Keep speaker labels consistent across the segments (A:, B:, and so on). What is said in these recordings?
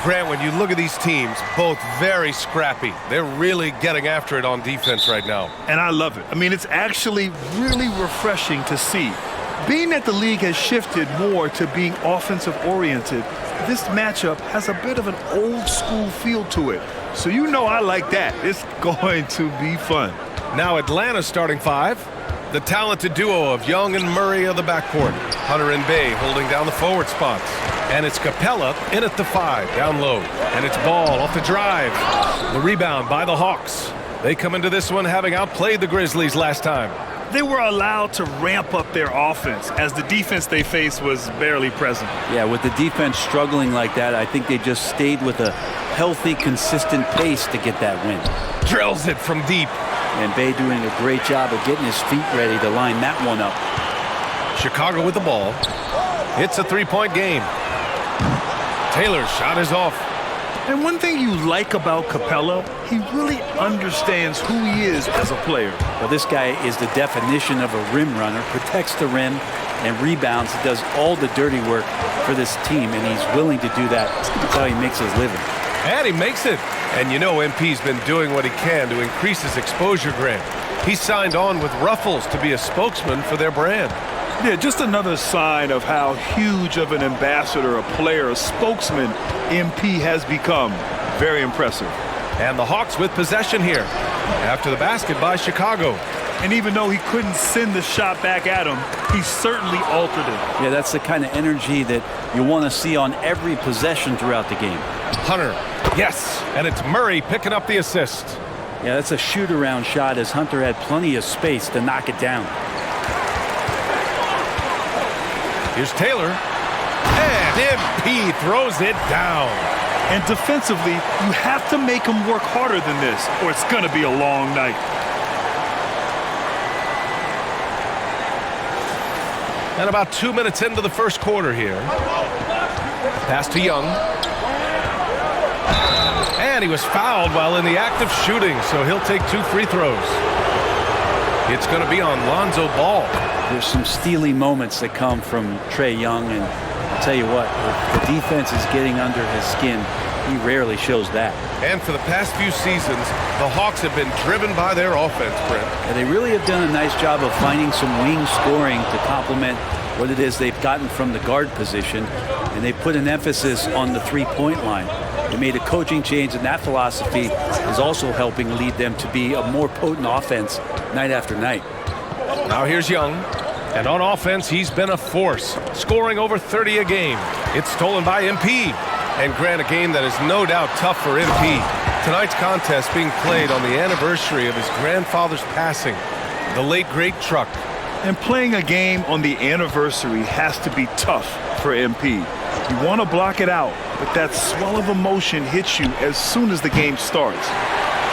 A: Grant, when you look at these teams, both very scrappy. They're really getting after it on defense right now.
B: And I love it. I mean, it's actually really refreshing to see. Being that the league has shifted more to being offensive-oriented, this matchup has a bit of an old-school feel to it. So you know I like that. It's going to be fun.
A: Now Atlanta's starting five. The talented duo of Young and Murray of the backcourt. Hunter and Bay holding down the forward spots. And it's Capella in at the 5, down low. And it's Ball off the drive. The rebound by the Hawks. They come into this one having outplayed the Grizzlies last time.
B: They were allowed to ramp up their offense as the defense they faced was barely present.
C: Yeah, with the defense struggling like that, I think they just stayed with a healthy, consistent pace to get that win.
A: Drills it from deep.
C: And Bay doing a great job of getting his feet ready to line that one up.
A: Chicago with the ball. It's a three-point game. Taylor's shot is off.
B: And one thing you like about Capella, he really understands who he is as a player.
C: Well, this guy is the definition of a rim runner, protects the rim and rebounds. He does all the dirty work for this team, and he's willing to do that. That's how he makes his living.
A: And he makes it. And you know MP's been doing what he can to increase his exposure, Grant. He signed on with Ruffles to be a spokesman for their brand.
B: Yeah, just another sign of how huge of an ambassador, a player, a spokesman MP has become. Very impressive.
A: And the Hawks with possession here after the basket by Chicago.
B: And even though he couldn't send the shot back at him, he certainly altered it.
C: Yeah, that's the kind of energy that you want to see on every possession throughout the game.
A: Hunter, yes, and it's Murray picking up the assist.
C: Yeah, that's a shoot-around shot as Hunter had plenty of space to knock it down.
A: Here's Taylor, and MP throws it down.
B: And defensively, you have to make him work harder than this, or it's going to be a long night.
A: And about 2 minutes into the first quarter here. Pass to Young. And he was fouled while in the act of shooting, so he'll take 2 free throws. It's going to be on Lonzo Ball.
C: There's some steely moments that come from Trae Young, and I'll tell you what, if the defense is getting under his skin, he rarely shows that.
A: And for the past few seasons, the Hawks have been driven by their offense, Brent.
C: And they really have done a nice job of finding some wing scoring to complement what it is they've gotten from the guard position, and they put an emphasis on the three-point line. They made a coaching change, and that philosophy is also helping lead them to be a more potent offense night after night.
A: Now here's Young. And on offense, he's been a force, scoring over 30 a game. It's stolen by MP. And Grant, a game that is no doubt tough for MP. Tonight's contest being played on the anniversary of his grandfather's passing, the late, great Truck.
B: And playing a game on the anniversary has to be tough for MP. You want to block it out, but that swell of emotion hits you as soon as the game starts.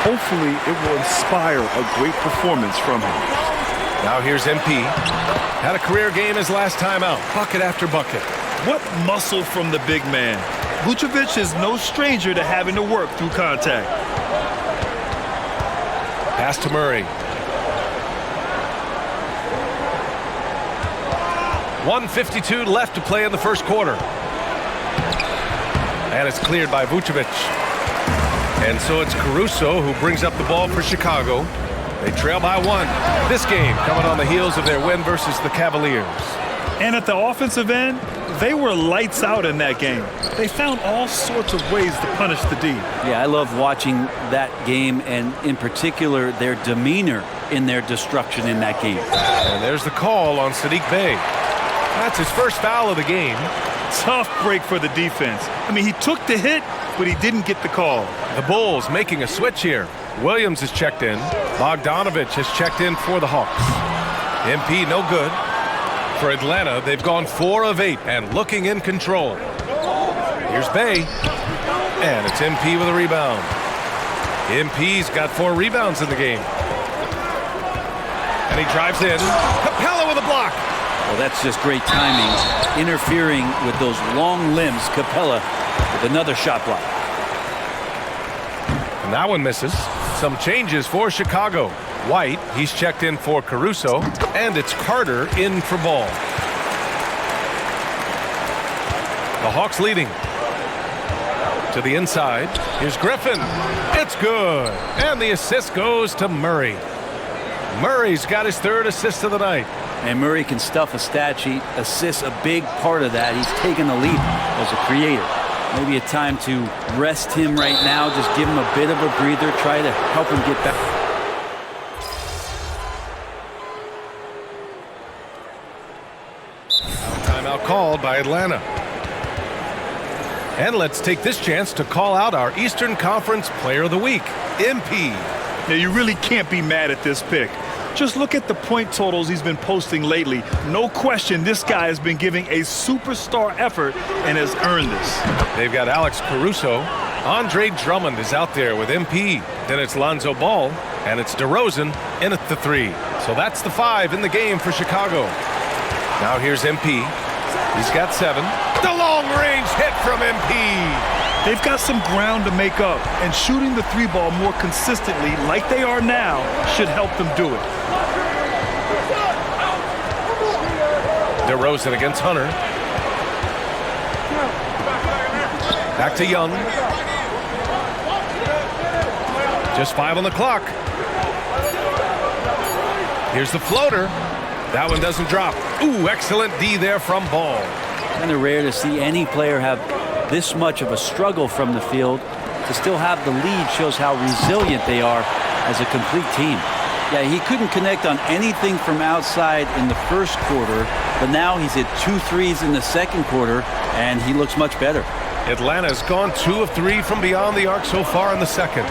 B: Hopefully, it will inspire a great performance from him.
A: Now here's MP. Had a career game his last time out, bucket after bucket.
B: What muscle from the big man. Vucevic is no stranger to having to work through contact.
A: Pass to Murray. 1:52 left to play in the first quarter. And it's cleared by Vucevic. And so it's Caruso who brings up the ball for Chicago. They trail by 1. This game coming on the heels of their win versus the Cavaliers.
B: And at the offensive end, they were lights out in that game. They found all sorts of ways to punish the D.
C: Yeah, I love watching that game, and in particular, their demeanor in their destruction in that game.
A: And there's the call on Saddiq Bey. That's his first foul of the game.
B: Tough break for the defense. I mean, he took the hit, but he didn't get the call.
A: The Bulls making a switch here. Williams is checked in. Bogdanovich has checked in for the Hawks. MP no good. For Atlanta, they've gone 4 of 8 and looking in control. Here's Bey. And it's MP with a rebound. MP's got 4 rebounds in the game. And he drives in. Capella with a block.
C: Well, that's just great timing. Interfering with those long limbs, Capella with another shot block.
A: And that one misses. Some changes for Chicago. White, he's checked in for Caruso, and it's Carter in for Ball. The Hawks leading. To the inside. Here's Griffin. It's good. And the assist goes to Murray. Murray's got his third assist of the night.
C: And Murray can stuff a stat sheet. Assists a big part of that. He's taken the leap as a creator. Maybe a time to rest him right now. Just give him a bit of a breather. Try to help him get back.
A: Timeout called by Atlanta. And let's take this chance to call out our Eastern Conference Player of the Week, MP.
B: Now, you really can't be mad at this pick. Just look at the point totals he's been posting lately. No question this guy has been giving a superstar effort and has earned this.
A: They've got Alex Caruso. Andre Drummond is out there with MP. Then it's Lonzo Ball, and it's DeRozan in at the 3. So that's the 5 in the game for Chicago. Now here's MP. He's got 7. The long-range hit from MP.
B: They've got some ground to make up, and shooting the 3 ball more consistently like they are now should help them do it.
A: DeRozan against Hunter. Back to Young. Just 5 on the clock. Here's the floater. That one doesn't drop. Ooh, excellent D there from Ball.
C: Kind of rare to see any player have this much of a struggle from the field. To still have the lead shows how resilient they are as a complete team. Yeah, he couldn't connect on anything from outside in the first quarter, but now he's hit 2 threes in the second quarter, and he looks much better.
A: Atlanta's gone 2 of 3 from beyond the arc so far in the second.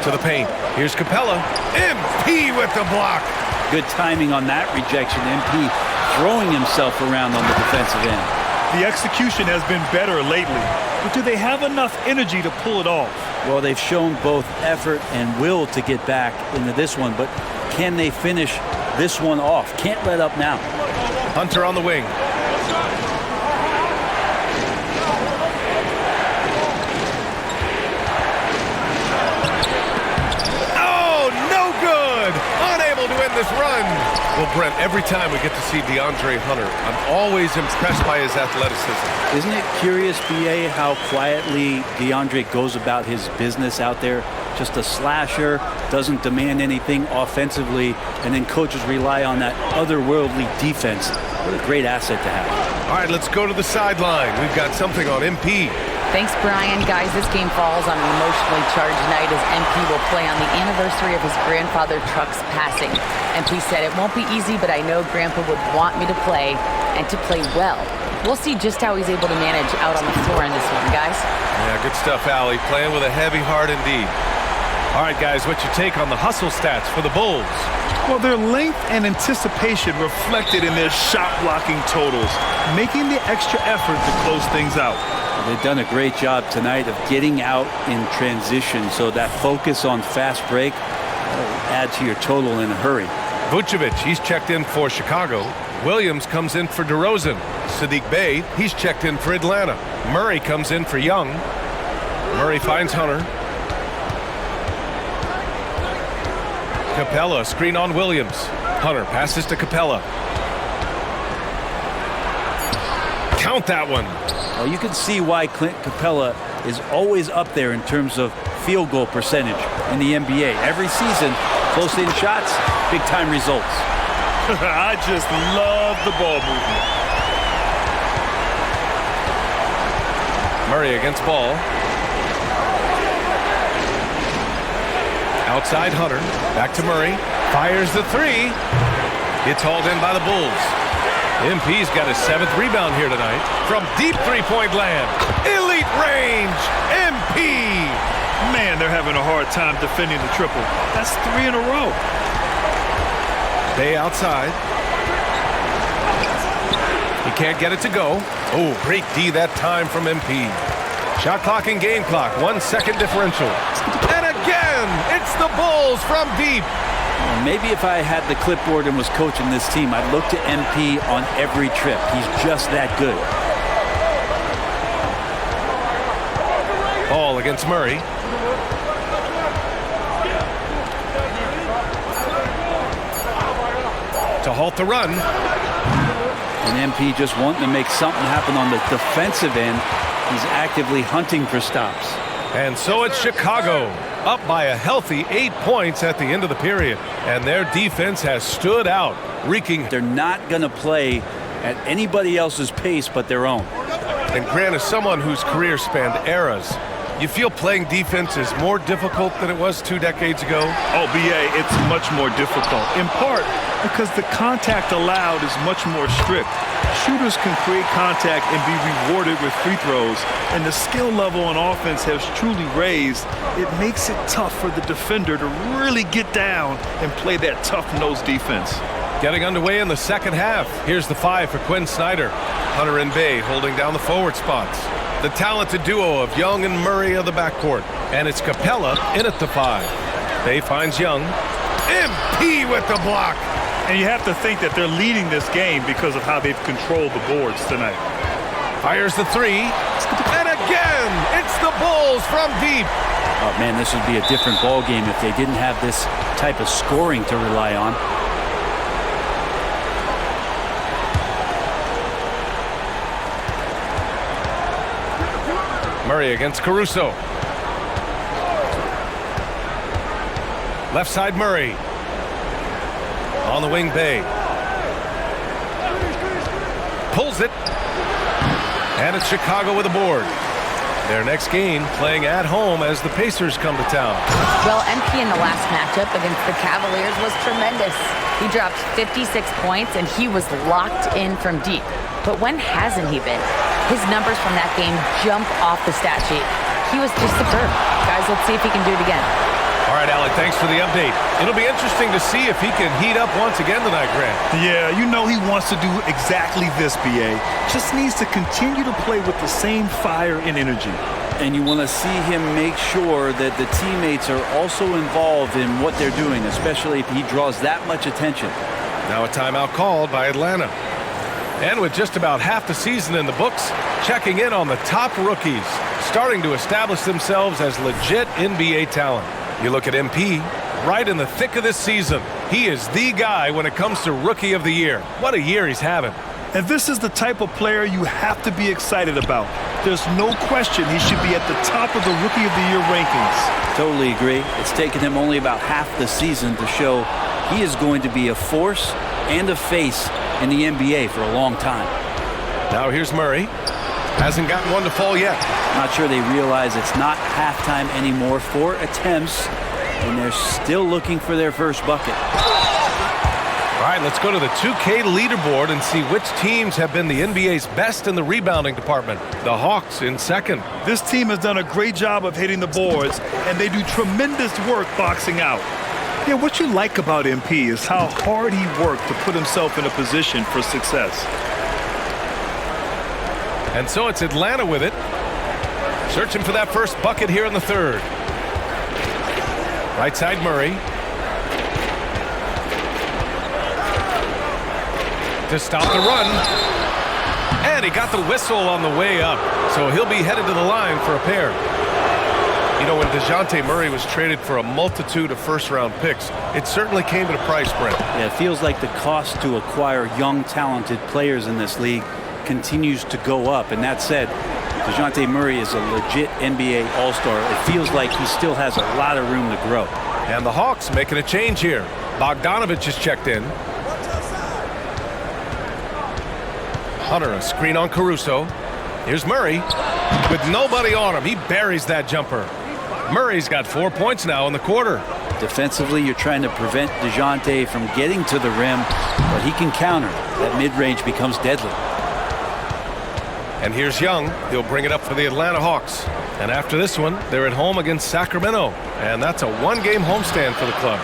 A: To the paint. Here's Capella. MP with the block.
C: Good timing on that rejection. MP throwing himself around on the defensive end.
B: The execution has been better lately, but do they have enough energy to pull it off?
C: Well, they've shown both effort and will to get back into this one, but can they finish this one off? Can't let up now.
A: Hunter on the wing. Oh, no good! Unable to end this run. Well, Brent, every time we get to see DeAndre Hunter, I'm always impressed by his athleticism.
C: Isn't it curious, B.A., how quietly DeAndre goes about his business out there? Just a slasher, doesn't demand anything offensively, and then coaches rely on that otherworldly defense. What a great asset to have.
A: All right, let's go to the sideline. We've got something on MP.
D: Thanks, Brian. Guys, this game falls on an emotionally charged night as MP will play on the anniversary of his grandfather Truck's passing. MP said, "It won't be easy, but I know Grandpa would want me to play and to play well." We'll see just how he's able to manage out on the floor in this one, guys.
A: Yeah, good stuff, Allie. Playing with a heavy heart indeed. All right, guys, what's your take on the hustle stats for the Bulls?
B: Well, their length and anticipation reflected in their shot blocking totals, making the extra effort to close things out.
C: They've done a great job tonight of getting out in transition, so that focus on fast break will add to your total in a hurry.
A: Vucevic, he's checked in for Chicago. Williams comes in for DeRozan. Sadiq Bey, he's checked in for Atlanta. Murray comes in for Young. Murray finds Hunter. Capella, screen on Williams. Hunter passes to Capella. Count that one.
C: Well, you can see why Clint Capella is always up there in terms of field goal percentage in the NBA. Every season, close-in shots, big-time results.
B: I just love the ball movement.
A: Murray against Ball. Outside Hunter. Back to Murray. Fires the 3. It's hauled in by the Bulls. MP's got his 7th rebound here tonight from deep three-point land. Elite range. MP.
B: Man, they're having a hard time defending the triple. That's 3 in a row.
A: Bay outside. He can't get it to go. Oh, great D that time from MP. Shot clock and game clock. 1 second differential. And again, it's the Bulls from deep.
C: Well, maybe if I had the clipboard and was coaching this team, I'd look to MP on every trip. He's just that good.
A: Ball against Murray. To halt the run.
C: And MP just wanting to make something happen on the defensive end. He's actively hunting for stops.
A: And so it's Chicago, up by a healthy 8 points at the end of the period. And their defense has stood out, wreaking.
C: They're not going to play at anybody else's pace but their own.
A: And Grant, as someone whose career spanned eras, you feel playing defense is more difficult than it was 2 decades ago?
B: Oh, BA, it's much more difficult, in part because the contact allowed is much more strict. Shooters can create contact and be rewarded with free throws, and the skill level on offense has truly raised. It makes it tough for the defender to really get down and play that tough-nosed defense.
A: Getting underway in the second half. Here's the 5 for Quinn Snyder. Hunter and Bay holding down the forward spots. The talented duo of Young and Murray of the backcourt. And it's Capella in at the 5. Bay finds Young. MP with the block.
B: And you have to think that they're leading this game because of how they've controlled the boards tonight.
A: Fires the 3. And again, it's the Bulls from deep.
C: Oh, man, this would be a different ball game if they didn't have this type of scoring to rely on.
A: Murray against Caruso. Left side Murray. On the wing Bay. Pulls it. And it's Chicago with a board. Their next game playing at home as the Pacers come to town.
D: Well, MP in the last matchup against the Cavaliers was tremendous. He dropped 56 points and he was locked in from deep. But when hasn't he been? His numbers from that game jump off the stat sheet. He was just superb. Guys, let's see if he can do it again.
A: All right, Alec, thanks for the update. It'll be interesting to see if he can heat up once again tonight, Grant.
B: Yeah, you know he wants to do exactly this, BA. Just needs to continue to play with the same fire and energy.
C: And you want to see him make sure that the teammates are also involved in what they're doing, especially if he draws that much attention.
A: Now a timeout called by Atlanta. And with just about half the season in the books, checking in on the top rookies, starting to establish themselves as legit NBA talent. You look at MP, right in the thick of this season. He is the guy when it comes to Rookie of the Year. What a year he's having.
B: And this is the type of player you have to be excited about. There's no question he should be at the top of the Rookie of the Year rankings.
C: Totally agree. It's taken him only about half the season to show he is going to be a force and a face in the NBA for a long time.
A: Now here's Murray. Hasn't gotten one to fall yet.
C: Not sure they realize it's not halftime anymore. 4 attempts, and they're still looking for their first bucket.
A: All right, let's go to the 2K leaderboard and see which teams have been the NBA's best in the rebounding department. The Hawks in second.
B: This team has done a great job of hitting the boards, and they do tremendous work boxing out. Yeah, what you like about MP is how hard he worked to put himself in a position for success.
A: And so it's Atlanta with it. Searching for that first bucket here in the third. Right side Murray. To stop the run. And he got the whistle on the way up. So he'll be headed to the line for a pair. You know, when DeJounte Murray was traded for a multitude of first-round picks, it certainly came at a price, Brent.
C: Yeah, it feels like the cost to acquire young, talented players in this league continues to go up. And that said, DeJounte Murray is a legit NBA All-Star. It feels like he still has a lot of room to grow.
A: And the Hawks making a change here. Bogdanovich is checked in. Hunter, a screen on Caruso. Here's Murray. With nobody on him, he buries that jumper. Murray's got 4 points now in the quarter.
C: Defensively, you're trying to prevent DeJounte from getting to the rim, but he can counter. That mid-range becomes deadly.
A: And here's Young. He'll bring it up for the Atlanta Hawks. And after this one, they're at home against Sacramento. And that's a one-game homestand for the club.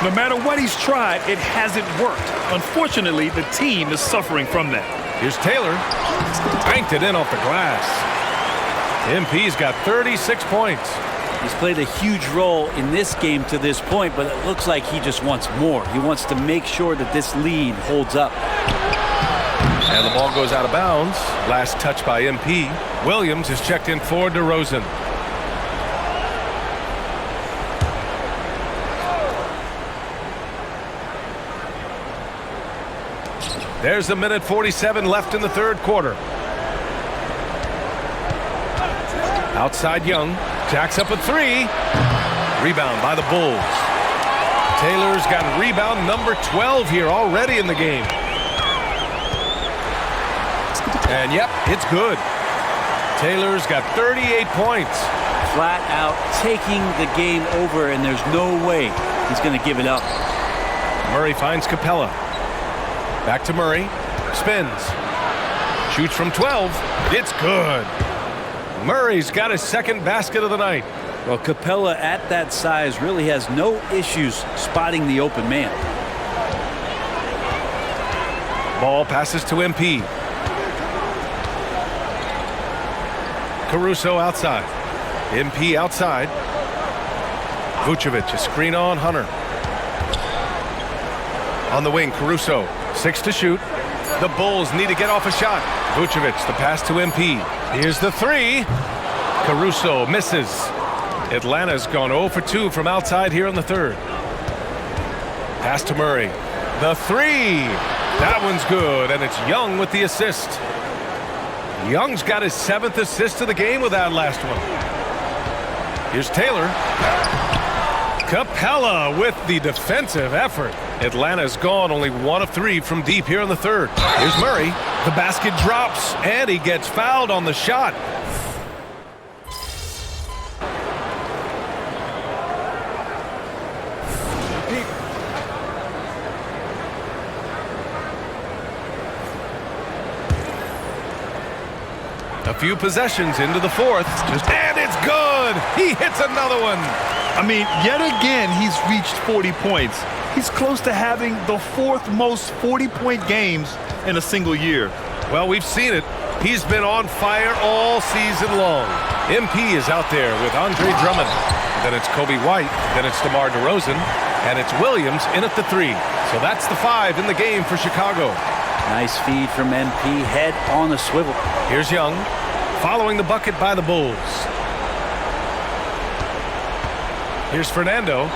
B: No matter what he's tried, it hasn't worked. Unfortunately, the team is suffering from that.
A: Here's Taylor. Banked it in off the glass. MP's got 36 points.
C: He's played a huge role in this game to this point, but it looks like he just wants more. He wants to make sure that this lead holds up.
A: And the ball goes out of bounds. Last touch by MP. Williams is checked in for DeRozan. There's a minute 47 left in the third quarter. Outside Young. Jacks up a three. Rebound by the Bulls. Taylor's got rebound number 12 here already in the game. And yep, it's good. Taylor's got 38 points.
C: Flat out taking the game over, and there's no way he's going to give it up.
A: Murray finds Capella. Back to Murray. Spins. Shoots from 12. It's good. Murray's got his second basket of the night.
C: Well, Capella at that size really has no issues spotting the open man.
A: Ball passes to MP. Caruso outside. MP outside. Vucevic, a screen on Hunter. On the wing, Caruso. 6 to shoot. The Bulls need to get off a shot. Vucevic, the pass to MP. Here's the three. Caruso misses. Atlanta's gone 0 for 2 from outside here in the third. Pass to Murray. The three. That one's good, and it's Young with the assist. Young's got his 7th assist of the game with that last one. Here's Taylor. Capella with the defensive effort. Atlanta's gone only 1 of 3 from deep here in the third. Here's Murray. The basket drops, and he gets fouled on the shot. A few possessions into the fourth. And it's good. He hits another one.
B: I mean, yet again, he's reached 40 points. He's close to having the 4th most 40-point games in a single year.
A: Well, we've seen it. He's been on fire all season long. MP is out there with Andre Drummond. Then it's Kobe White. Then it's DeMar DeRozan. And it's Williams in at the 3. So that's the 5 in the game for Chicago.
C: Nice feed from MP. Head on a swivel.
A: Here's Young. Following the bucket by the Bulls. Here's Fernando.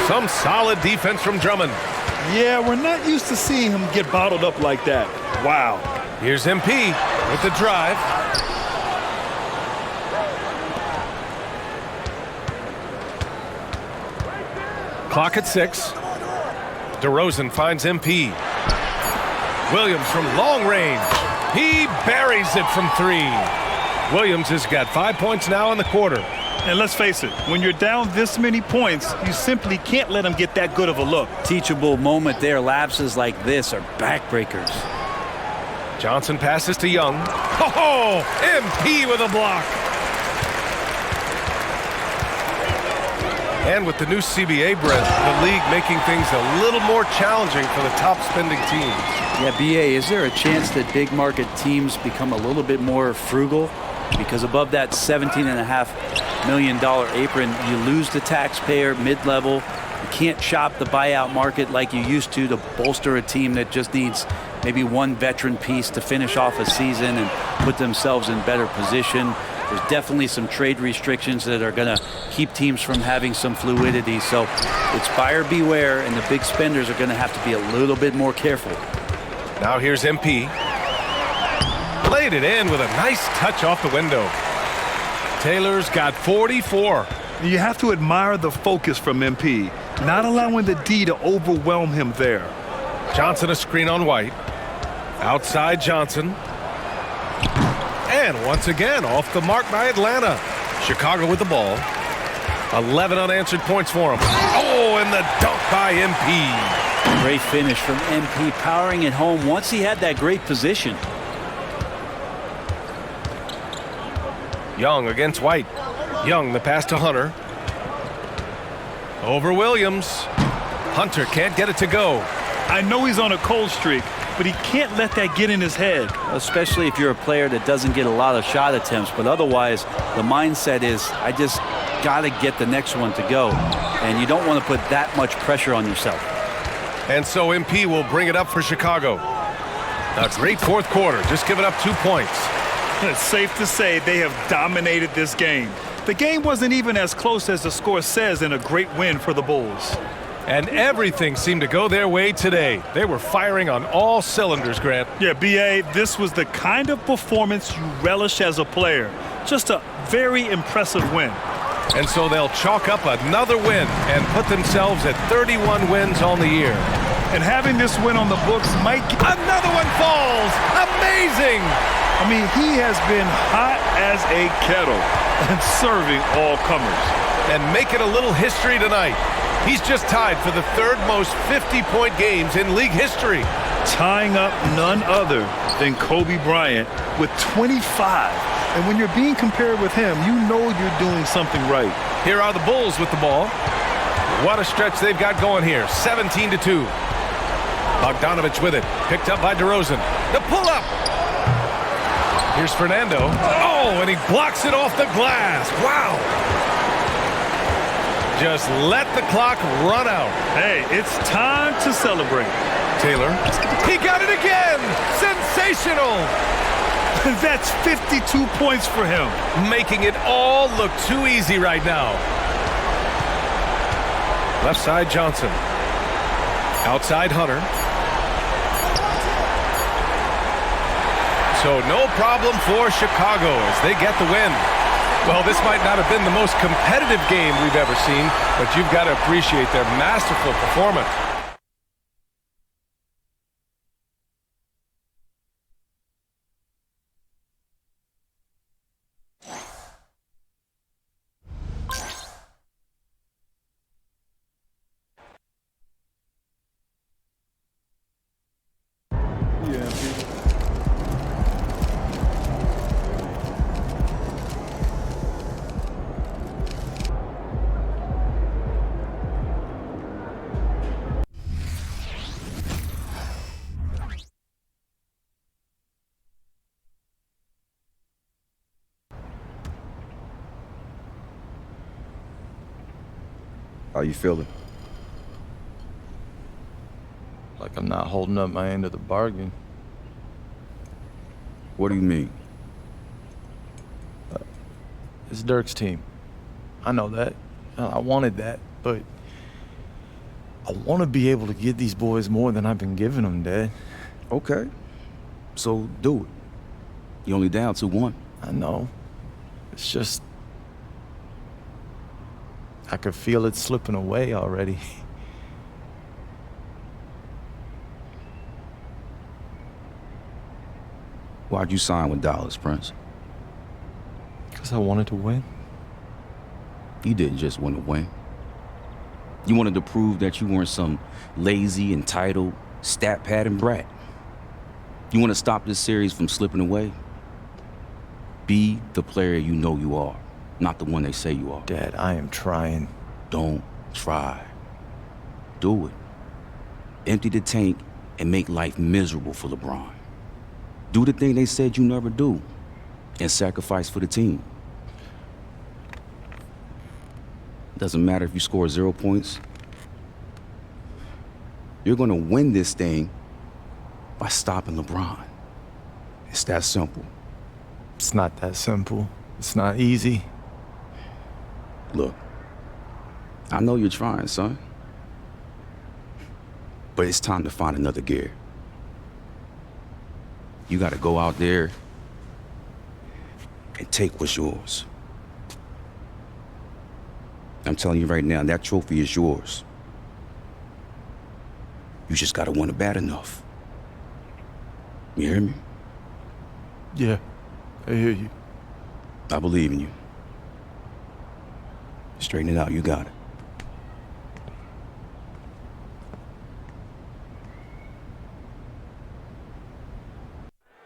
A: Some solid defense from Drummond.
B: Yeah, we're not used to seeing him get bottled up like that. Wow.
A: Here's MP with the drive. Clock at 6. DeRozan finds MP. Williams from long range. He buries it from 3. Williams has got 5 points now in the quarter.
B: And let's face it, when you're down this many points, you simply can't let him get that good of a look.
C: Teachable moment there. Lapses like this are backbreakers.
A: Johnson passes to Young. Oh, MP with a block. And with the new CBA, Brent, the league making things a little more challenging for the top spending teams.
C: Yeah, BA, is there a chance that big market teams become a little bit more frugal? Because above that $17.5 million apron, you lose the taxpayer mid-level. You can't shop the buyout market like you used to bolster a team that just needs maybe one veteran piece to finish off a season and put themselves in better position. There's definitely some trade restrictions that are going to keep teams from having some fluidity. So it's buyer beware, and the big spenders are going to have to be a little bit more careful.
A: Now here's MP. Played it in with a nice touch off the window. Taylor's got 44.
B: You have to admire the focus from MP, not allowing the D to overwhelm him there.
A: Johnson a screen on White. Outside Johnson. And once again, off the mark by Atlanta. Chicago with the ball. 11 unanswered points for him. Oh, and the dunk by MP.
C: Great finish from MP, powering it home once he had that great position.
A: Young against White. Young, the pass to Hunter. Over Williams. Hunter can't get it to go.
B: I know he's on a cold streak, but he can't let that get in his head.
C: Especially if you're a player that doesn't get a lot of shot attempts. But otherwise, the mindset is, I just got to get the next one to go. And you don't want to put that much pressure on yourself.
A: And so MP will bring it up for Chicago. A great fourth quarter, just giving up 2 points.
B: It's safe to say they have dominated this game. The game wasn't even as close as the score says in a great win for the Bulls.
A: And everything seemed to go their way today. They were firing on all cylinders, Grant.
B: Yeah, B.A., this was the kind of performance you relish as a player. Just a very impressive win.
A: And so they'll chalk up another win and put themselves at 31 wins on the year.
B: And having this win on the books might...
A: Another one falls! Amazing!
B: I mean, he has been hot as a kettle and serving all comers.
A: And making a little history tonight. He's just tied for the third most 50-point games in league history.
B: Tying up none other than Kobe Bryant with 25. And when you're being compared with him, you know you're doing something right.
A: Here are the Bulls with the ball. What a stretch they've got going here. 17-2. Bogdanovich with it. Picked up by DeRozan. The pull-up. Here's Fernando. Oh, and he blocks it off the glass. Wow. Just let the clock run out.
B: Hey, it's time to celebrate.
A: Taylor. He got it again. Sensational.
B: That's 52 points for him.
A: Making it all look too easy right now. Left side, Johnson. Outside, Hunter. So no problem for Chicago as they get the win. Well, this might not have been the most competitive game we've ever seen, but you've got to appreciate their masterful performance.
E: How you feeling?
F: Like I'm not holding up my end of the bargain.
E: What do you mean?
F: It's Dirk's team. I know that. I wanted that, but I want to be able to give these boys more than I've been giving them, Dad.
E: Okay. So do it. You only down 2-1.
F: I know. It's just... I could feel it slipping away already.
E: Why'd you sign with Dallas, Prince?
F: Because I wanted to win.
E: You didn't just want to win. You wanted to prove that you weren't some lazy, entitled, stat-padding brat. You want to stop this series from slipping away? Be the player you know you are, not the one they say you are.
F: Dad, I am trying.
E: Don't try. Do it. Empty the tank and make life miserable for LeBron. Do the thing they said you never do and sacrifice for the team. Doesn't matter if you score 0 points. You're going to win this thing by stopping LeBron. It's that simple.
F: It's not that simple. It's not easy.
E: Look, I know you're trying, son. But it's time to find another gear. You got to go out there and take what's yours. I'm telling you right now, that trophy is yours. You just got to want it bad enough. You hear me?
F: Yeah, I hear you.
E: I believe in you. Straighten it out, you got it.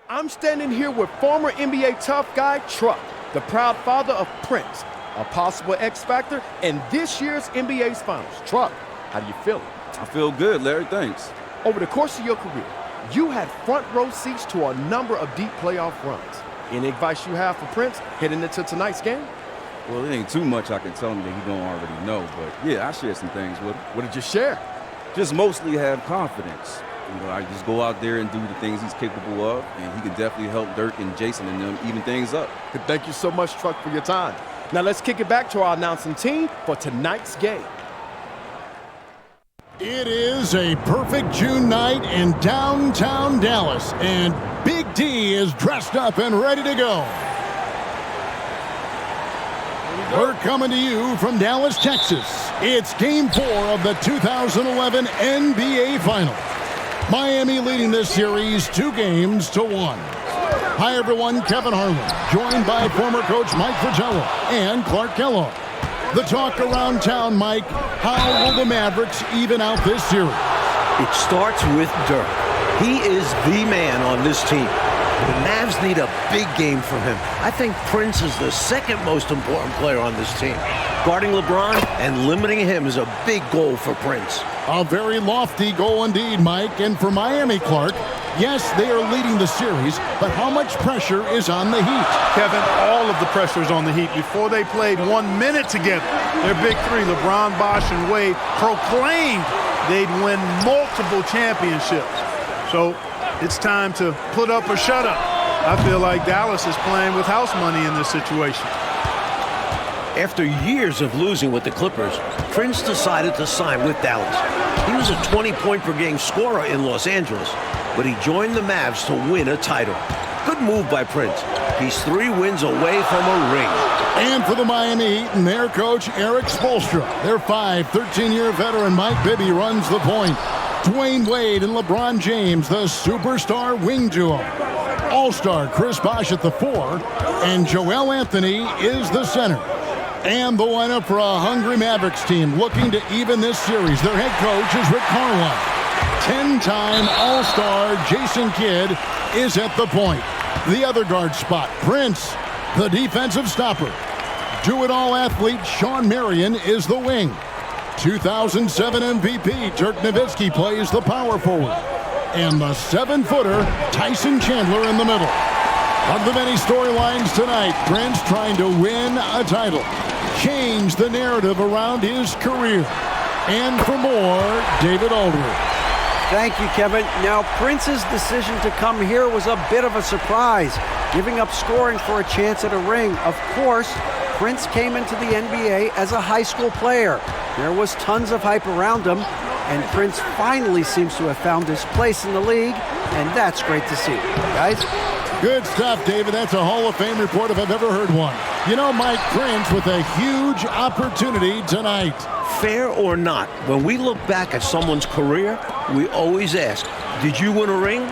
G: I'm standing here with former NBA tough guy Truck, the proud father of Prince, a possible X Factor in this year's NBA's Finals. Truck, how do you feel?
H: I feel good, Larry, thanks.
G: Over the course of your career, you had front row seats to a number of deep playoff runs. Any advice you have for Prince heading into tonight's game?
H: Well, it ain't too much I can tell him that he don't already know, but yeah, I share some things with him.
G: What did you share?
H: Just mostly have confidence. You know, I just go out there and do the things he's capable of, and he can definitely help Dirk and Jason and them even things up.
G: Thank you so much, Truck, for your time. Now let's kick it back to our announcing team for tonight's game.
I: It is a perfect June night in downtown Dallas, and Big D is dressed up and ready to go. We're coming to you from Dallas, Texas. It's Game 4 of the 2011 NBA Finals. Miami leading this series 2-1. Hi, everyone. Kevin Harlan, joined by former coach Mike Fratello and Clark Kellogg. The talk around town, Mike, how will the Mavericks even out this series?
J: It starts with Dirk. He is the man on this team. The Mavs need a big game from him. I think Prince is the second most important player on this team. Guarding LeBron and limiting him is a big goal for Prince.
I: A very lofty goal indeed, Mike. And for Miami, Clark, yes, they are leading the series, but how much pressure is on the Heat?
B: Kevin, all of the pressure is on the Heat. Before they played 1 minute together, their big three, LeBron, Bosh, and Wade, proclaimed they'd win multiple championships. So it's time to put up or shut up. I feel like Dallas is playing with house money in this situation.
J: After years of losing with the Clippers, Prince decided to sign with Dallas. He was a 20-point-per-game scorer in Los Angeles, but he joined the Mavs to win a title. Good move by Prince. He's 3 wins away from a ring.
I: And for the Miami Heat and their coach, Eric Spoelstra, their 13-year veteran Mike Bibby runs the point. Dwayne Wade and LeBron James, the superstar wing duo. All-star Chris Bosh at the 4, and Joel Anthony is the center. And the lineup for a hungry Mavericks team looking to even this series. Their head coach is Rick Carlisle. 10-time All-Star Jason Kidd is at the point. The other guard spot, Prince, the defensive stopper. Do-it-all athlete Sean Marion is the wing. 2007 MVP Dirk Nowitzki plays the power forward. And the 7-footer Tyson Chandler in the middle. One of the many storylines tonight, Prince trying to win a title. Change the narrative around his career. And for more, David Aldridge.
K: Thank you, Kevin. Now, Prince's decision to come here was a bit of a surprise, giving up scoring for a chance at a ring. Of course, Prince came into the NBA as a high school player. There was tons of hype around him, and Prince finally seems to have found his place in the league, and that's great to see. Guys?
I: Good stuff, David. That's a Hall of Fame report if I've ever heard one. You know, Mike, Prince with a huge opportunity tonight.
J: Fair or not, when we look back at someone's career, we always ask, did you win a ring?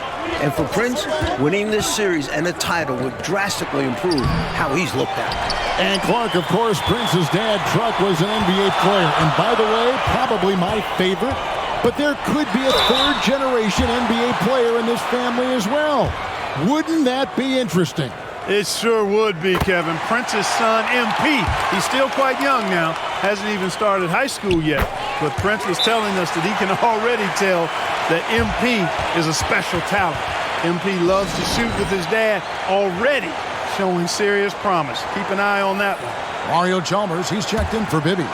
J: And for Prince, winning this series and a title would drastically improve how he's looked at.
I: And Clark, of course, Prince's dad, Truck, was an NBA player. And by the way, probably my favorite. But there could be a third-generation NBA player in this family as well. Wouldn't that be interesting?
B: It sure would be, Kevin. Prince's son, MP, he's still quite young now, hasn't even started high school yet. But Prince was telling us that he can already tell that MP is a special talent. MP loves to shoot with his dad, already showing serious promise. Keep an eye on that one.
I: Mario Chalmers, he's checked in for Bibby.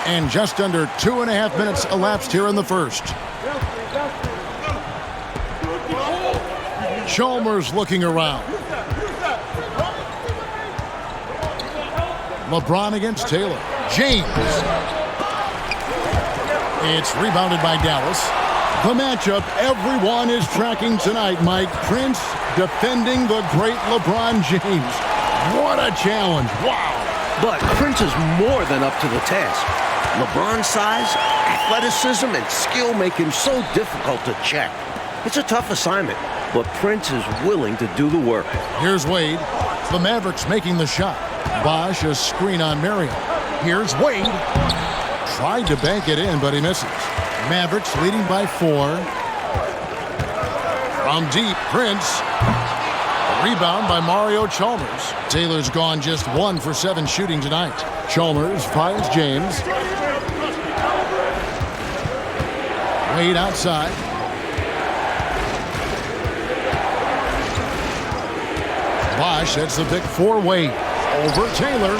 I: And just under 2.5 minutes elapsed here in the first. Chalmers looking around. LeBron against Taylor. James. It's rebounded by Dallas. The matchup everyone is tracking tonight, Mike. Prince defending the great LeBron James. What a challenge. Wow.
J: But Prince is more than up to the task. LeBron's size, athleticism, and skill make him so difficult to check. It's a tough assignment, but Prince is willing to do the work.
I: Here's Wade. The Mavericks making the shot. Bosh, a screen on Marion. Here's Wade. Tried to bank it in, but he misses. Mavericks leading by 4. From deep, Prince. A rebound by Mario Chalmers. Taylor's gone just 1 for 7 shooting tonight. Chalmers finds James. Wade outside. Bosh sets the pick for Wade. Over Taylor.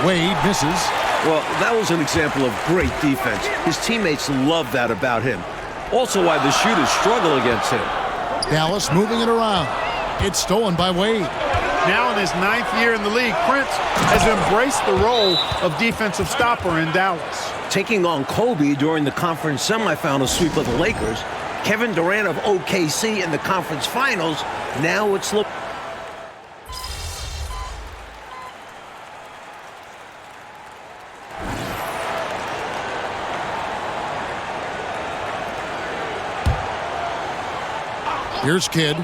I: Wade misses.
J: Well, that was an example of great defense. His teammates love that about him. Also why the shooters struggle against him.
I: Dallas moving it around. It's stolen by Wade.
B: Now in his 9th year in the league, Prince has embraced the role of defensive stopper in Dallas.
J: Taking on Kobe during the conference semifinal sweep of the Lakers, Kevin Durant of OKC in the conference finals, now it's looking.
I: Here's Kidd.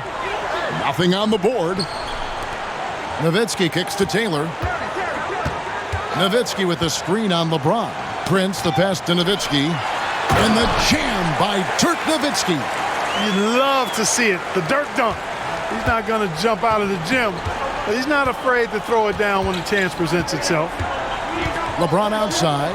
I: Nothing on the board. Nowitzki kicks to Taylor. Nowitzki with the screen on LeBron. Prince the pass to Nowitzki. And the jam by Dirk Nowitzki.
B: You'd love to see it. The Dirk dunk. He's not going to jump out of the gym, but he's not afraid to throw it down when the chance presents itself.
I: LeBron outside.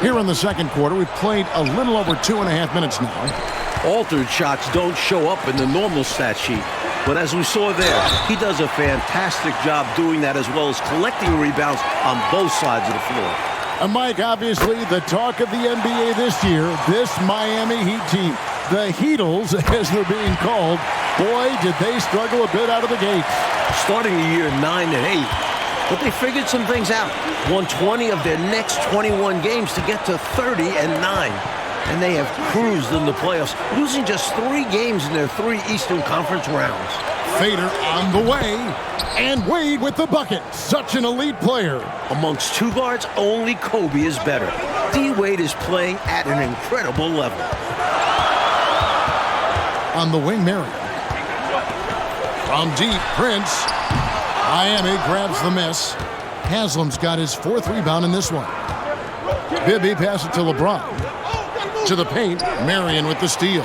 I: Here in the second quarter, we've played a little over 2.5 minutes now.
J: Altered shots don't show up in the normal stat sheet, but as we saw there, he does a fantastic job doing that, as well as collecting rebounds on both sides of the floor.
I: And Mike, obviously the talk of the NBA this year, this Miami Heat team, the Heatles as they're being called. Boy, did they struggle a bit out of the gates.
J: Starting the year 9-8, but they figured some things out. Won 20 of their next 21 games to get to 30-9. And they have cruised in the playoffs, losing just 3 games in their 3 Eastern Conference rounds.
I: Fader on the way, and Wade with the bucket. Such an elite player.
J: Amongst 2 guards, only Kobe is better. D. Wade is playing at an incredible level.
I: On the wing, Marion. From deep, Prince. Miami grabs the miss. Haslam's got his 4th rebound in this one. Bibby passes it to LeBron. To the paint, Marion with the steal.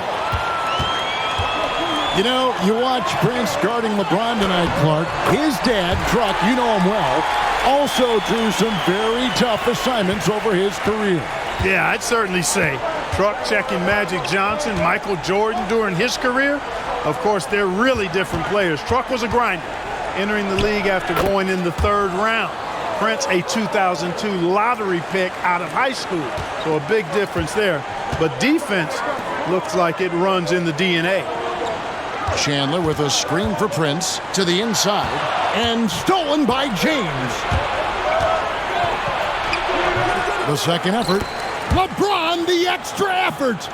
I: You know, you watch Prince guarding LeBron tonight, Clark. His dad, Truck, you know him well, also drew some very tough assignments over his career.
B: Yeah, I'd certainly say. Truck checking Magic Johnson, Michael Jordan during his career. Of course, they're really different players. Truck was a grinder, entering the league after going in the 3rd round. Prince, a 2002 lottery pick out of high school. So a big difference there. But defense looks like it runs in the DNA.
I: Chandler with a screen for Prince to the inside. And stolen by James. The second effort. LeBron, the extra effort.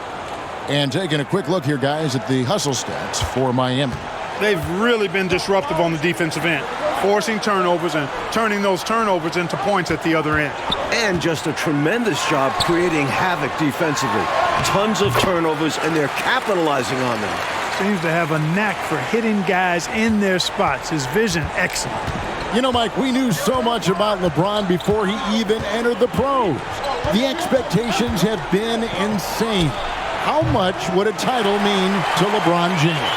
I: And taking a quick look here, guys, at the hustle stats for Miami.
B: They've really been disruptive on the defensive end, forcing turnovers and turning those turnovers into points at the other end.
J: And just a tremendous job creating havoc defensively. Tons of turnovers, and they're capitalizing on them.
B: Seems to have a knack for hitting guys in their spots. His vision, excellent.
I: You know, Mike, we knew so much about LeBron before he even entered the pros. The expectations have been insane. How much would a title mean to LeBron James?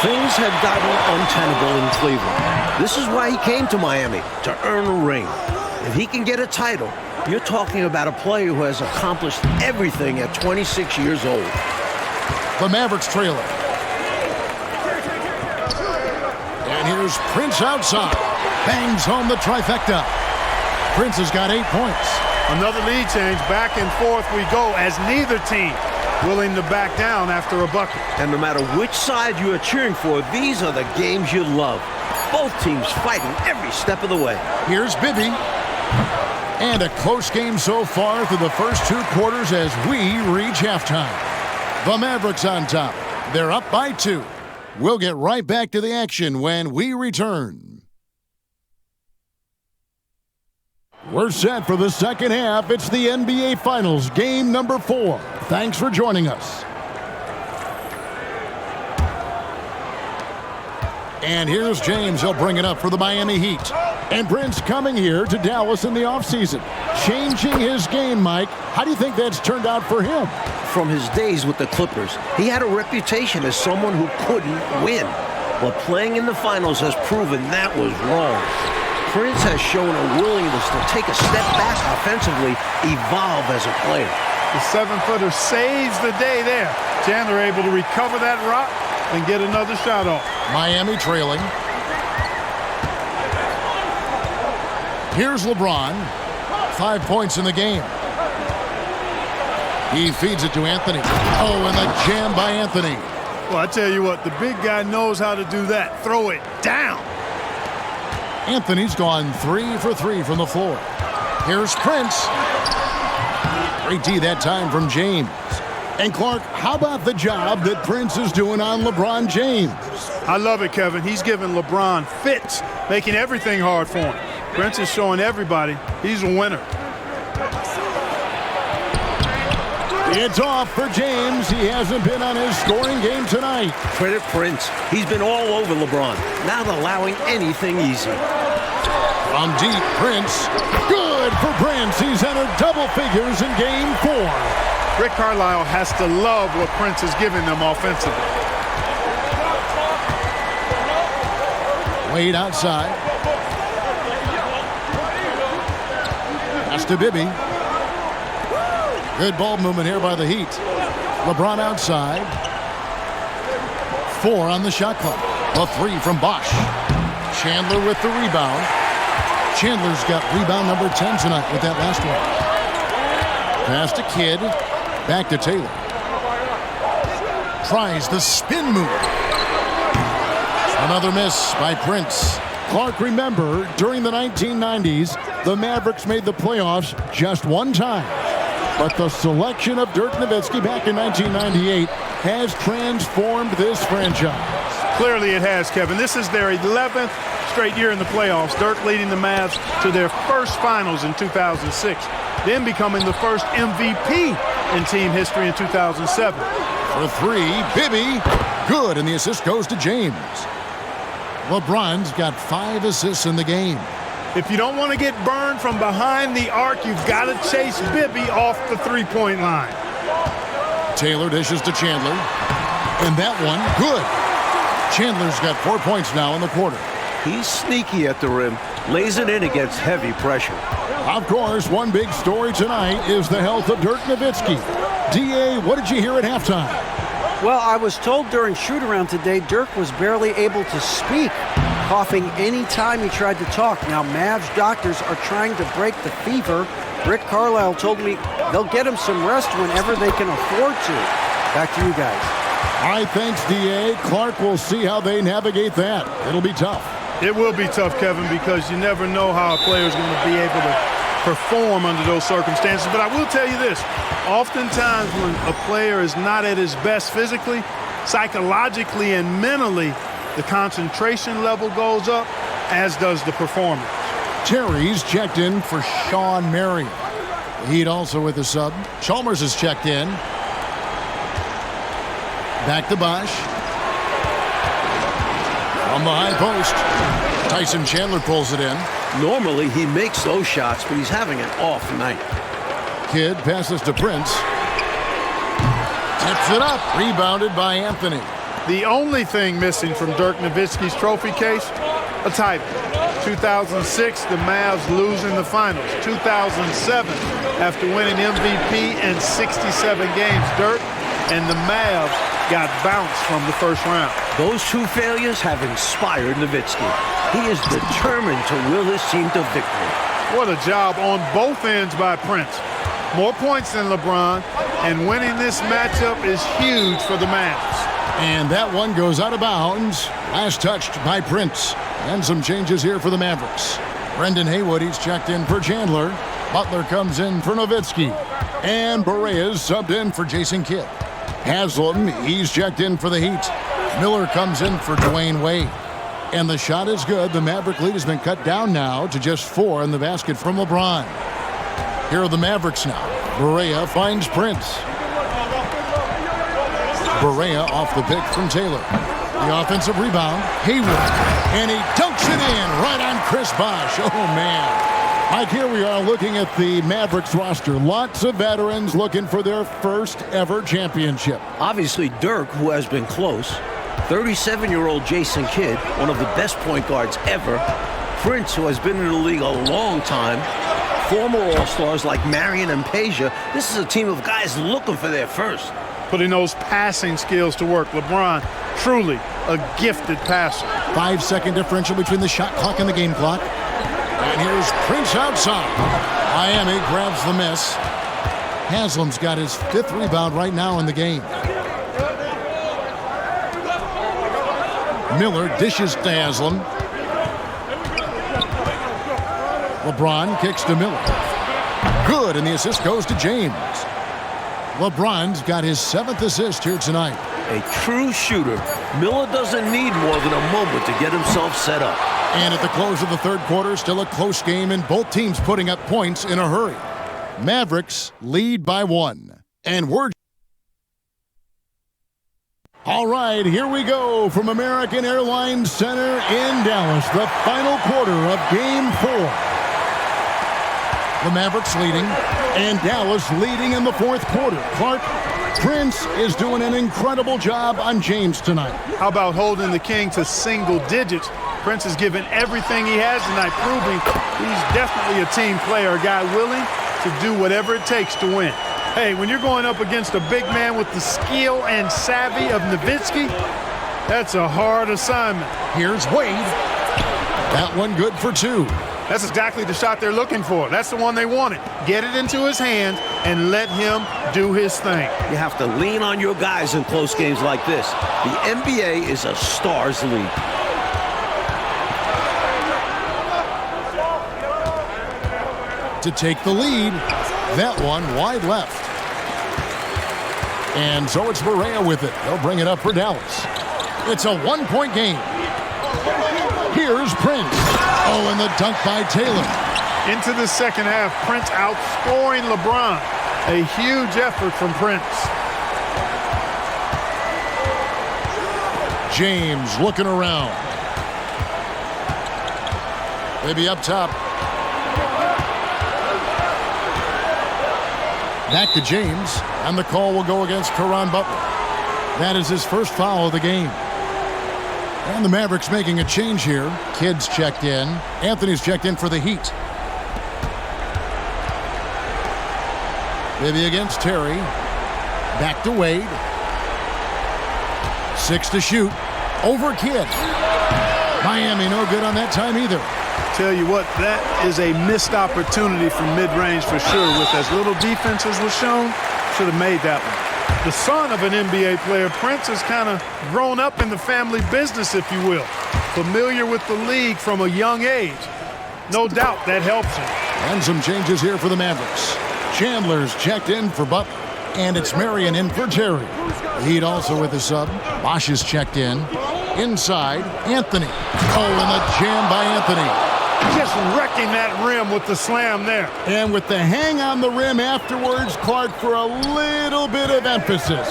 J: Things had gotten untenable in Cleveland. This is why he came to Miami, to earn a ring. If he can get a title, you're talking about a player who has accomplished everything at 26 years old.
I: The Mavericks trailer. And here's Prince outside. Bangs home the trifecta. Prince has got 8 points.
B: Another lead change. Back and forth we go as neither team willing to back down after a bucket.
J: And no matter which side you are cheering for, these are the games you love. Both teams fighting every step of the way.
I: Here's Bibby. And a close game so far through the first 2 quarters as we reach halftime. The Mavericks on top. They're up by 2. We'll get right back to the action when we return. We're set for the second half. It's the NBA Finals, game number 4. Thanks for joining us. And here's James. He'll bring it up for the Miami Heat. And Prince coming here to Dallas in the offseason. Changing his game, Mike. How do you think that's turned out for him?
J: From his days with the Clippers, he had a reputation as someone who couldn't win. But playing in the finals has proven that was wrong. Prince has shown a willingness to take a step back offensively, evolve as a player.
B: The 7-footer saves the day there. Chandler able to recover that rock and get another shot off.
I: Miami trailing. Here's LeBron. 5 points in the game. He feeds it to Anthony. Oh, and the jam by Anthony.
B: Well, I tell you what, the big guy knows how to do that. Throw it down.
I: Anthony's gone 3 for 3 from the floor. Here's Prince. Great D that time from James. And Clark, how about the job that Prince is doing on LeBron James?
B: I love it, Kevin. He's giving LeBron fits, making everything hard for him. Prince is showing everybody he's a winner.
I: It's off for James. He hasn't been on his scoring game tonight.
J: Credit Prince. He's been all over LeBron, not allowing anything easy.
I: From deep, Prince. Good for Prince. He's entered double figures in game 4.
B: Rick Carlisle has to love what Prince is giving them offensively.
I: Wade outside. Pass to Bibby. Good ball movement here by the Heat. LeBron outside. 4 on the shot clock. A 3 from Bosch. Chandler with the rebound. Chandler's got rebound number 10 tonight with that last one. Pass to Kidd. Back to Taylor. Tries the spin move. Another miss by Prince. Clark, remember, during the 1990s, the Mavericks made the playoffs just one time. But the selection of Dirk Nowitzki back in 1998 has transformed this franchise.
B: Clearly it has, Kevin. This is their 11th straight year in the playoffs. Dirk leading the Mavs to their first finals in 2006, then becoming the first MVP in team history in 2007.
I: For 3, Bibby. Good, and the assist goes to James. LeBron's got 5 assists in the game.
B: If you don't want to get burned from behind the arc, you've got to chase Bibby off the three-point line.
I: Taylor dishes to Chandler. And that one, good. Chandler's got 4 points now in the quarter.
J: He's sneaky at the rim, lays it in against heavy pressure.
I: Of course, one big story tonight is the health of Dirk Nowitzki. D.A., what did you hear at halftime?
K: Well, I was told during shoot-around today, Dirk was barely able to speak, coughing any time he tried to talk. Now, Mavs doctors are trying to break the fever. Rick Carlisle told me they'll get him some rest whenever they can afford to. Back to you guys.
I: All right, thanks, D.A. Clark will see how they navigate that. It'll be tough.
B: It will be tough, Kevin, because you never know how a player is going to be able to perform under those circumstances. But I will tell you this. Oftentimes when a player is not at his best physically, psychologically and mentally, the concentration level goes up, as does the performance.
I: Terry's checked in for Sean Marion. The Heat also with the sub. Chalmers is checked in. Back to Bosch. On the high post. Tyson Chandler pulls it in.
J: Normally he makes those shots, but he's having an off night.
I: Kidd passes to Prince. Tips it up. Rebounded by Anthony.
B: The only thing missing from Dirk Nowitzki's trophy case, a title. 2006, the Mavs losing the finals. 2007, after winning MVP in 67 games, Dirk and the Mavs got bounced from the first round.
J: Those 2 failures have inspired Nowitzki. He is determined to will his team to victory.
B: What a job on both ends by Prince. More points than LeBron, and winning this matchup is huge for the Mavs.
I: And that one goes out of bounds. Last touched by Prince. And some changes here for the Mavericks. Brendan Haywood, he's checked in for Chandler. Butler comes in for Nowitzki. And Berea's subbed in for Jason Kidd. Haslam, he's checked in for the Heat. Miller comes in for Dwayne Wade. And the shot is good. The Maverick lead has been cut down now to just 4 in the basket from LeBron. Here are the Mavericks now. Berea finds Prince. Berea off the pick from Taylor. The offensive rebound, Haywood. And he dunks it in right on Chris Bosh. Oh, man. Mike, here we are looking at the Mavericks roster. Lots of veterans looking for their first ever championship.
J: Obviously, Dirk, who has been close. 37-year-old Jason Kidd, one of the best point guards ever. Prince, who has been in the league a long time. Former All-Stars like Marion and Peja. This is a team of guys looking for their first.
B: Putting those passing skills to work. LeBron, truly a gifted passer.
I: 5-second differential between the shot clock and the game clock. And here's Prince outside. Miami grabs the miss. Haslam's got his 5th rebound right now in the game. Miller dishes to Haslam. LeBron kicks to Miller. Good, and the assist goes to James. LeBron's got his 7th assist here tonight.
J: A true shooter. Miller doesn't need more than a moment to get himself set up.
I: And at the close of the third quarter, still a close game, and both teams putting up points in a hurry. Mavericks lead by 1. And we're... All right, here we go from American Airlines Center in Dallas. The final quarter of Game 4. The Mavericks leading, and Dallas leading in the fourth quarter. Clark, Prince is doing an incredible job on James tonight.
B: How about holding the King to single digits? Prince has given everything he has tonight, proving he's definitely a team player, a guy willing to do whatever it takes to win. Hey, when you're going up against a big man with the skill and savvy of Nowitzki, that's a hard assignment.
I: Here's Wade. That one good for 2.
B: That's exactly the shot they're looking for. That's the one they wanted. Get it into his hands and let him do his thing.
J: You have to lean on your guys in close games like this. The NBA is a stars league.
I: To take the lead, that one wide left. And so it's Barea with it. They'll bring it up for Dallas. It's a 1-point game. Here's Prince. Oh, and the dunk by Taylor.
B: Into the second half, Prince outscoring LeBron. A huge effort from Prince.
I: James looking around. Maybe up top. Back to James, and the call will go against Caron Butler. That is his first foul of the game. And the Mavericks making a change here. Kidd's checked in. Anthony's checked in for the Heat. Bibby against Terry. Back to Wade. 6 to shoot. Over Kidd. Miami no good on that time either.
B: Tell you what, that is a missed opportunity from mid-range for sure. With as little defense as was shown, should have made that one. The son of an NBA player, Prince has kind of grown up in the family business, if you will. Familiar with the league from a young age. No doubt that helps him.
I: And some changes here for the Mavericks. Chandler's checked in for Butler. And it's Marion in for Terry. The Heat also with a sub. Bosch is checked in. Inside, Anthony. Oh, and the jam by Anthony.
B: Just wrecking that rim with the slam there.
I: And with the hang on the rim afterwards, Clark, for a little bit of emphasis.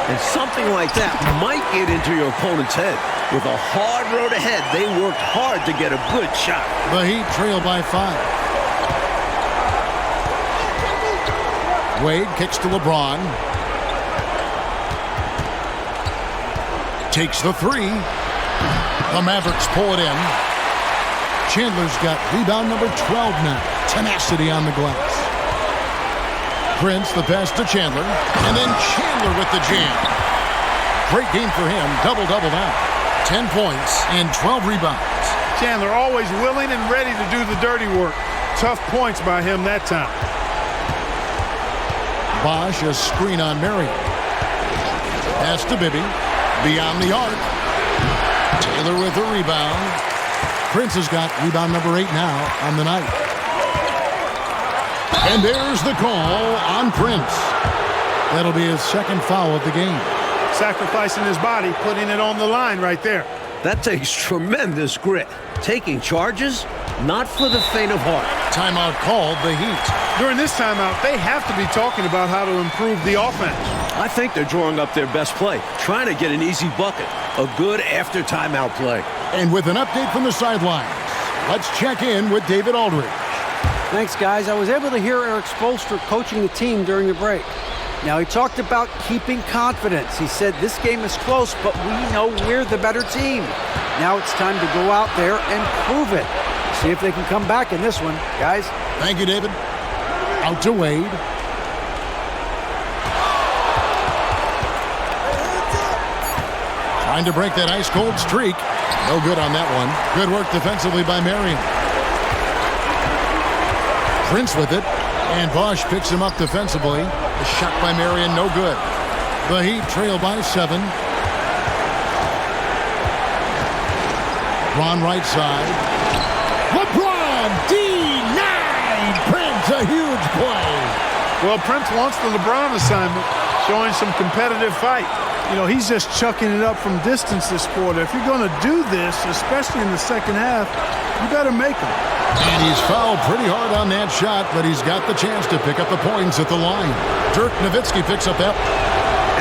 J: And something like that might get into your opponent's head. With a hard road ahead, they worked hard to get a good shot.
I: The Heat trail by 5. Wade kicks to LeBron. Takes the 3. The Mavericks pull it in. Chandler's got rebound number 12 now. Tenacity on the glass. Prince the pass to Chandler. And then Chandler with the jam. Great game for him. Double-double now. 10 points and 12 rebounds.
B: Chandler always willing and ready to do the dirty work. Tough points by him that time.
I: Bosch a screen on Marion. Pass to Bibby. Beyond the arc. Taylor with the rebound. Prince has got rebound number 8 now on the night. And there's the call on Prince. That'll be his second foul of the game.
B: Sacrificing his body, putting it on the line right there.
J: That takes tremendous grit. Taking charges, not for the faint of heart.
I: Timeout called the Heat.
B: During this timeout, they have to be talking about how to improve the offense.
J: I think they're drawing up their best play, trying to get an easy bucket. A good after timeout play.
I: And with an update from the sidelines, let's check in with David Aldridge.
K: Thanks, guys. I was able to hear Eric Spoelstra coaching the team during the break. Now, he talked about keeping confidence. He said this game is close, but we know we're the better team. Now it's time to go out there and prove it. See if they can come back in this one, guys.
I: Thank you, David. Out to Wade. Trying to break that ice-cold streak. No good on that one. Good work defensively by Marion. Prince with it. And Bosch picks him up defensively. The shot by Marion, no good. The Heat trail by 7. LeBron right side. LeBron D9. Prince, a huge play.
B: Well, Prince wants the LeBron assignment, showing some competitive fight. You know, he's just chucking it up from distance this quarter. If you're going to do this, especially in the second half, you better make them.
I: And he's fouled pretty hard on that shot, but he's got the chance to pick up the points at the line. Dirk Nowitzki picks up that.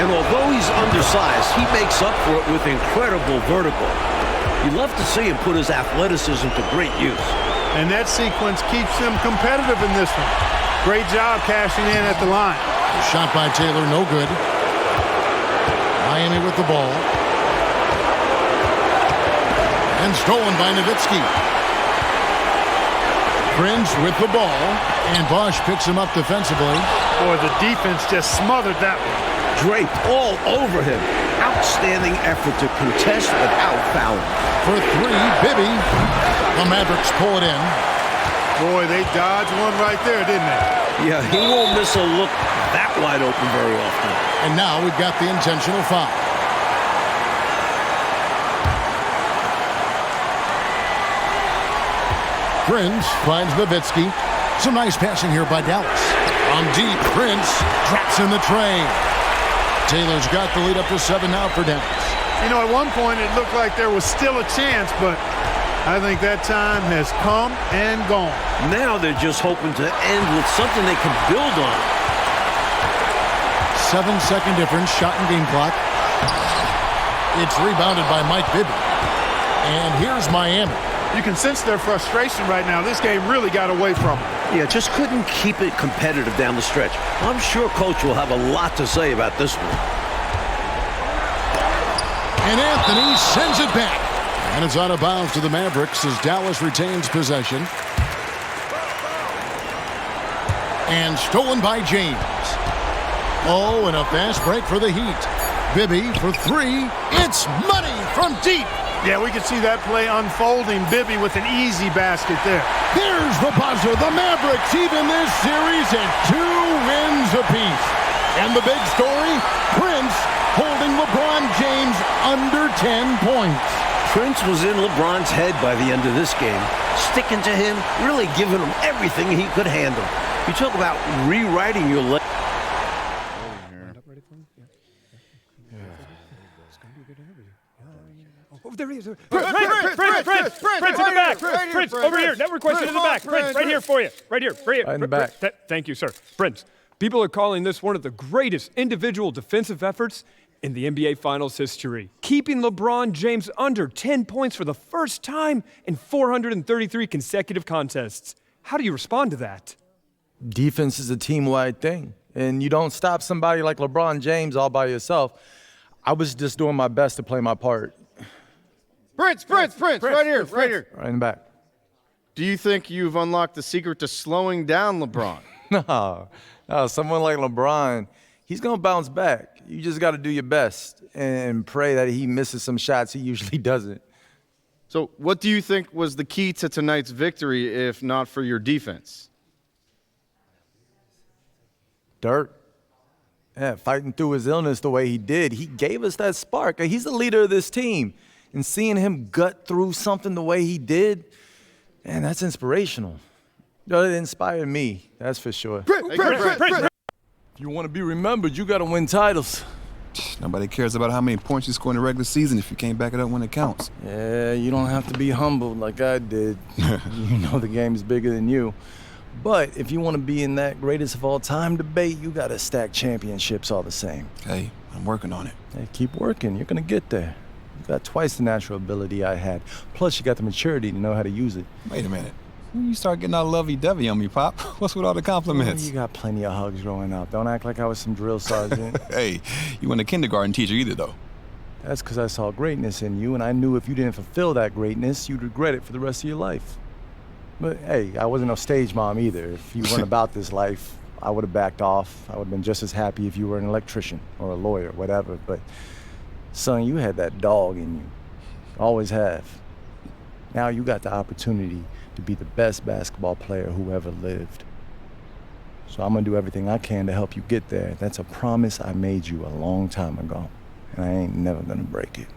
J: And although he's undersized, he makes up for it with incredible vertical. You love to see him put his athleticism to great use.
B: And that sequence keeps them competitive in this one. Great job cashing in at the line.
I: Shot by Taylor, no good. Miami with the ball. And stolen by Nowitzki. Prince with the ball. And Bosch picks him up defensively.
B: Boy, the defense just smothered that one.
J: Draped all over him. Outstanding effort to contest without fouling.
I: For three, Bibby. The Mavericks pull it in.
B: Boy, they dodged one right there, didn't they?
J: Yeah, he won't miss a look that wide open very often.
I: And now we've got the intentional foul. Prince finds Nowitzki. Some nice passing here by Dallas. On deep, Prince drops in the tray. Taylor's got the lead up to 7 now for Dallas.
B: You know, at one point it looked like there was still a chance, but I think that time has come and gone.
J: Now they're just hoping to end with something they can build on.
I: 7-second difference, shot and game clock. It's rebounded by Mike Bibby. And here's Miami.
B: You can sense their frustration right now. This game really got away from them.
J: Yeah, just couldn't keep it competitive down the stretch. I'm sure Coach will have a lot to say about this one.
I: And Anthony sends it back. And it's out of bounds to the Mavericks as Dallas retains possession. And stolen by James. Oh, and a fast break for the Heat. Bibby for three. It's money from deep.
B: Yeah, we can see that play unfolding. Bibby with an easy basket there.
I: There's the buzzer. The Mavericks even this series at 2 wins apiece. And the big story, Prince holding LeBron James under 10 points.
J: Prince was in LeBron's head by the end of this game, sticking to him, really giving him everything he could handle. You talk about rewriting your life.
L: Oh, there he is. Prince, in the back. Prince, over here. Network question in the back. Prince, right here for you. Right here.
F: Right in the back.
L: Thank you, sir. Prince, people are calling this one of the greatest individual defensive efforts in the NBA Finals history. Keeping LeBron James under 10 points for the first time in 433 consecutive contests. How do you respond to that?
F: Defense is a team-wide thing, and you don't stop somebody like LeBron James all by yourself. I was just doing my best to play my part.
G: Prince, right here.
F: Right in the back.
G: Do you think you've unlocked the secret to slowing down LeBron?
F: No, someone like LeBron, he's going to bounce back. You just got to do your best and pray that he misses some shots he usually doesn't.
G: So what do you think was the key to tonight's victory, if not for your defense?
F: Dirk. Yeah, fighting through his illness the way he did, he gave us that spark. He's the leader of this team. And seeing him gut through something the way he did, man, that's inspirational. It inspired me, that's for sure.
G: Prince.
F: If you want to be remembered, you got to win titles.
H: Nobody cares about how many points you score in the regular season if you can't back it up when it counts.
F: Yeah, you don't have to be humbled like I did. You know the game's bigger than you. But if you want to be in that greatest of all time debate, you got to stack championships all the same.
H: Hey, I'm working on it.
F: Hey, keep working. You're going to get there. You got twice the natural ability I had. Plus, you got the maturity to know how to use it.
H: Wait a minute. When you start getting all lovey-dovey on me, Pop, what's with all the compliments?
F: You got plenty of hugs growing up. Don't act like I was some drill sergeant.
H: Hey, you weren't a kindergarten teacher either, though.
F: That's because I saw greatness in you, and I knew if you didn't fulfill that greatness, you'd regret it for the rest of your life. But, hey, I wasn't no stage mom either. If you weren't about this life, I would have backed off. I would have been just as happy if you were an electrician or a lawyer, whatever. But, son, you had that dog in you. Always have. Now you got the opportunity to be the best basketball player who ever lived. So I'm going to do everything I can to help you get there. That's a promise I made you a long time ago, and I ain't never going to break it.